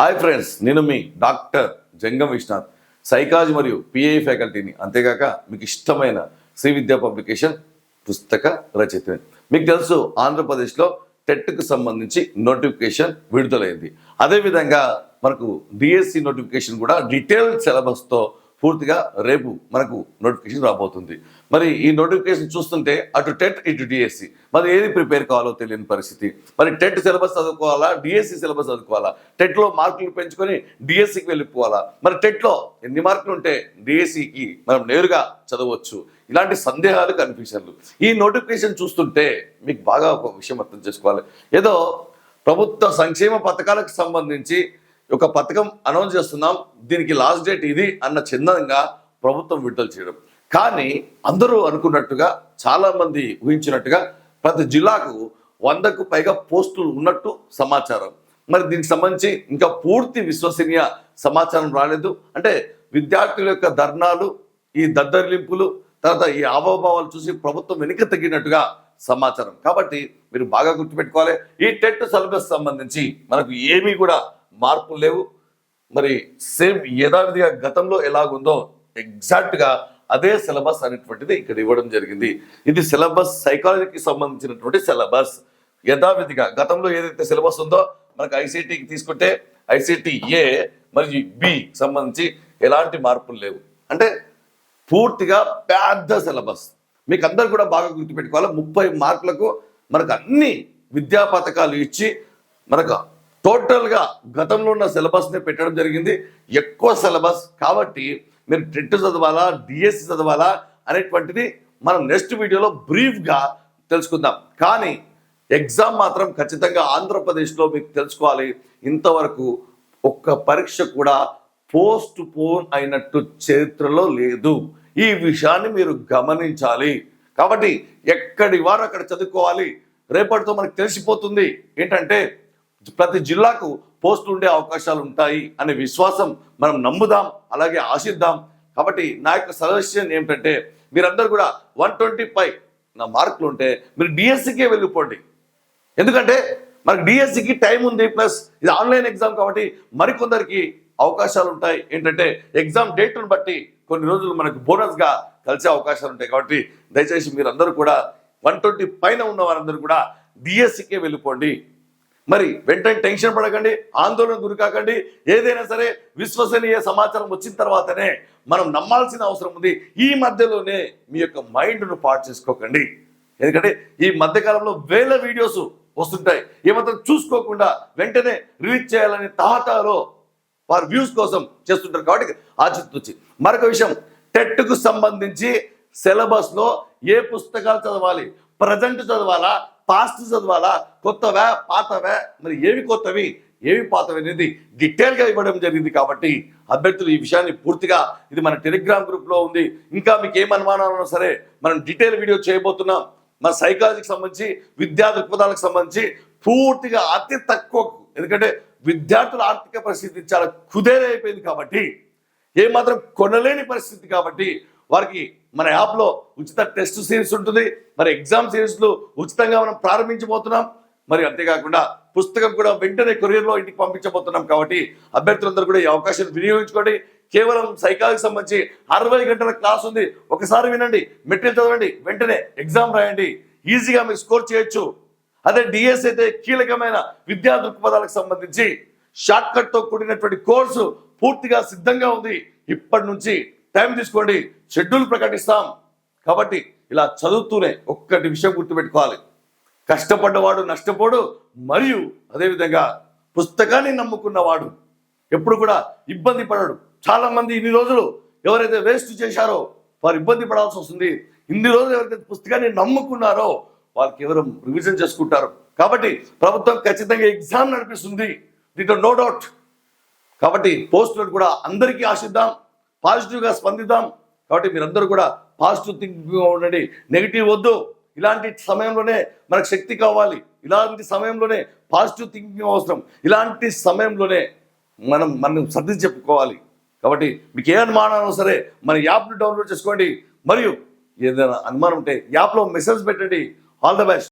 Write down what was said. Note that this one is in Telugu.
హాయ్ ఫ్రెండ్స్, నేను మీ డాక్టర్ జంగం విశ్వనాథ్, సైకాలజీ మరియు పిఐ ఫ్యాకల్టీని, అంతేగాక మీకు ఇష్టమైన శ్రీ విద్యా పబ్లికేషన్ పుస్తక రచయితని. మీకు తెలుసు, ఆంధ్రప్రదేశ్లో టెట్కు సంబంధించి నోటిఫికేషన్ విడుదలైంది. అదేవిధంగా మనకు డిఎస్సి నోటిఫికేషన్ కూడా డీటెయిల్ సిలబస్తో పూర్తిగా రేపు మనకు నోటిఫికేషన్ రాబోతుంది. మరి ఈ నోటిఫికేషన్ చూస్తుంటే అటు టెట్ ఇటు డిఎస్సి, మరి ఏది ప్రిపేర్ కావాలో తెలియని పరిస్థితి. మరి టెట్ సిలబస్ చదువుకోవాలా, డిఎస్సి సిలబస్ చదువుకోవాలా, టెట్లో మార్కులు పెంచుకొని డిఎస్సికి వెళ్ళిపోవాలా, మరి టెట్లో ఎన్ని మార్కులు ఉంటే డిఎస్సికి మనం నేరుగా చదవచ్చు, ఇలాంటి సందేహాలు, కన్ఫ్యూషన్లు. ఈ నోటిఫికేషన్ చూస్తుంటే మీకు బాగా ఒక విషయం అర్థం చేసుకోవాలి. ఏదో ప్రభుత్వ సంక్షేమ పథకాలకు సంబంధించి ఒక పథకం అనౌన్స్ చేస్తున్నాం, దీనికి లాస్ట్ డేట్ ఇది అన్న చిన్నంగా ప్రభుత్వం విడుదల చేయడం. కానీ అందరూ అనుకున్నట్టుగా, చాలామంది ఊహించినట్టుగా ప్రతి జిల్లాకు 100కు పైగా పోస్టులు ఉన్నట్టు సమాచారం. మరి దీనికి సంబంధించి ఇంకా పూర్తి విశ్వసనీయ సమాచారం రాలేదు. అంటే విద్యార్థుల యొక్క ధర్నాలు, ఈ దద్దరిలింపులు, తర్వాత ఈ ఆవభావాలు చూసి ప్రభుత్వం వెనుక తగ్గినట్టుగా సమాచారం. కాబట్టి మీరు బాగా గుర్తుపెట్టుకోవాలి, ఈ టెట్ సిలబస్ సంబంధించి మనకు ఏమీ కూడా మార్పులు లేవు. మరి సేమ్ యథావిధిగా గతంలో ఎలాగుందో ఎగ్జాక్ట్గా అదే సిలబస్ అనేటువంటిది ఇక్కడ ఇవ్వడం జరిగింది. ఇది సిలబస్ సైకాలజీకి సంబంధించినటువంటి సిలబస్. యథావిధిగా గతంలో ఏదైతే సిలబస్ ఉందో, మనకు ఐసీటీకి తీసుకుంటే ఐసీటీ ఏ మరియు బి సంబంధించి ఎలాంటి మార్పులు లేవు. అంటే పూర్తిగా పెద్ద సిలబస్. మీకు అందరు కూడా బాగా గుర్తుపెట్టుకోవాలి, 30 మార్కులకు మనకు అన్ని విద్యా పథకాలు ఇచ్చి మనకు టోటల్గా గతంలో ఉన్న సిలబస్ని పెట్టడం జరిగింది. ఎక్కువ సిలబస్ కాబట్టి మీరు టెట్ చదవాలా, డిఎస్సి చదవాలా అనేటువంటిది మనం నెక్స్ట్ వీడియోలో బ్రీఫ్గా తెలుసుకుందాం. కానీ ఎగ్జామ్ మాత్రం ఖచ్చితంగా ఆంధ్రప్రదేశ్లో మీకు తెలుసుకోవాలి, ఇంతవరకు ఒక్క పరీక్ష కూడా పోస్ట్ పోన్ అయినట్టు చరిత్రలో లేదు. ఈ విషయాన్ని మీరు గమనించాలి. కాబట్టి ఎక్కడి వారు అక్కడ చదువుకోవాలి. రేపటితో మనకు తెలిసిపోతుంది ఏంటంటే ప్రతి జిల్లాకు పోస్టులు ఉండే అవకాశాలు ఉంటాయి అనే విశ్వాసం మనం నమ్ముదాం, అలాగే ఆశిద్దాం. కాబట్టి నా యొక్క సజెషన్ ఏమిటంటే, మీరందరూ కూడా 125 నా మార్కులు ఉంటే మీరు డిఎస్సికే వెళ్ళిపోండి. ఎందుకంటే మనకు డిఎస్సికి టైం ఉంది, ప్లస్ ఇది ఆన్లైన్ ఎగ్జామ్ కాబట్టి మరికొందరికి అవకాశాలు ఉంటాయి. ఏంటంటే ఎగ్జామ్ డేట్ను బట్టి కొన్ని రోజులు మనకు బోనస్గా కలిసే అవకాశాలు ఉంటాయి. కాబట్టి దయచేసి మీరందరూ కూడా 120 పైన ఉన్న వారందరూ కూడా డిఎస్సికే వెళ్ళిపోండి. మరి వెంటనే టెన్షన్ పడకండి, ఆందోళన గురి కాకండి. ఏదైనా సరే విశ్వసనీయ సమాచారం వచ్చిన తర్వాతనే మనం నమ్మాల్సిన అవసరం ఉంది. ఈ మధ్యలోనే మీ యొక్క మైండ్ను పాడు చేసుకోకండి. ఎందుకంటే ఈ మధ్యకాలంలో వేల వీడియోస్ వస్తుంటాయి, ఏమాత్రం చూసుకోకుండా వెంటనే రిలీజ్ చేయాలనే తహతలో వారు వ్యూస్ కోసం చేస్తుంటారు. కాబట్టి ఆచితూచి. మరొక విషయం, టెట్కు సంబంధించి సిలబస్లో ఏ పుస్తకాలు చదవాలి, ప్రజెంట్ చదవాలా, పాస్ట్ చదవాలా, కొత్తవా పాతవా, మరి ఏవి కొత్తవి ఏవి పాతవి అనేది డీటెయిల్గా ఇవ్వడం జరిగింది. కాబట్టి అభ్యర్థులు ఈ విషయాన్ని పూర్తిగా, ఇది మన టెలిగ్రామ్ గ్రూప్లో ఉంది. ఇంకా మీకు ఏం అనుమానాలు ఉన్నా సరే మనం డీటెయిల్ వీడియో చేయబోతున్నాం. మన సైకాలజీకి సంబంధించి, విద్యా దృక్పథాలకు సంబంధించి పూర్తిగా అతి తక్కువ. ఎందుకంటే విద్యార్థుల ఆర్థిక పరిస్థితి చాలా కుదేరైపోయింది కాబట్టి, ఏమాత్రం కొనలేని పరిస్థితి కాబట్టి వారికి మన యాప్లో ఉచిత టెస్ట్ సిరీస్ ఉంటుంది. మరి ఎగ్జామ్ సిరీస్లు ఉచితంగా మనం ప్రారంభించబోతున్నాం. మరి అంతేకాకుండా పుస్తకం కూడా వెంటనే కొరియర్లో ఇంటికి పంపించబోతున్నాం. కాబట్టి అభ్యర్థులందరూ కూడా ఈ అవకాశాన్ని వినియోగించుకోండి. కేవలం సైకాలజీకి సంబంధించి 60 గంటల క్లాస్ ఉంది. ఒకసారి వినండి, మెటీరియల్ చదవండి, వెంటనే ఎగ్జామ్ రాయండి, ఈజీగా మీరు స్కోర్ చేయొచ్చు. అదే డిఎస్ అయితే కీలకమైన విద్యా దృక్పథాలకు సంబంధించి షార్ట్ కట్తో కూడినటువంటి కోర్సు పూర్తిగా సిద్ధంగా ఉంది. ఇప్పటి నుంచి టైం తీసుకోండి, షెడ్యూల్ ప్రకటిస్తాం. కాబట్టి ఇలా చదువుతూనే ఒక్కటి విషయం గుర్తుపెట్టుకోవాలి, కష్టపడ్డవాడు నష్టపోడు, మరియు అదేవిధంగా పుస్తకాన్ని నమ్ముకున్నవాడు ఎప్పుడు కూడా ఇబ్బంది పడడు. చాలామంది ఇన్ని రోజులు ఎవరైతే వేస్ట్ చేశారో వారు ఇబ్బంది పడాల్సి వస్తుంది. ఇన్ని రోజులు ఎవరైతే పుస్తకాన్ని నమ్ముకున్నారో వాళ్ళకి ఎవరు రివిజన్ చేసుకుంటారు. కాబట్టి ప్రభుత్వం ఖచ్చితంగా ఎగ్జామ్ నడిపిస్తుంది, దీంట్లో నో డౌట్. కాబట్టి పోస్టులను కూడా అందరికీ ఆశిద్దాం, పాజిటివ్గా స్పందిద్దాం. కాబట్టి మీరందరూ కూడా పాజిటివ్ థింకింగ్గా ఉండండి, నెగిటివ్ వద్దు. ఇలాంటి సమయంలోనే మనకు శక్తి కావాలి, ఇలాంటి సమయంలోనే పాజిటివ్ థింకింగ్ అవసరం, ఇలాంటి సమయంలోనే మనం సర్ది చెప్పుకోవాలి. కాబట్టి మీకు ఏ అనుమానం సరే మన యాప్ను డౌన్లోడ్ చేసుకోండి, మరియు ఏదైనా అనుమానం ఉంటే యాప్లో మెసేజ్ పెట్టండి. All the best.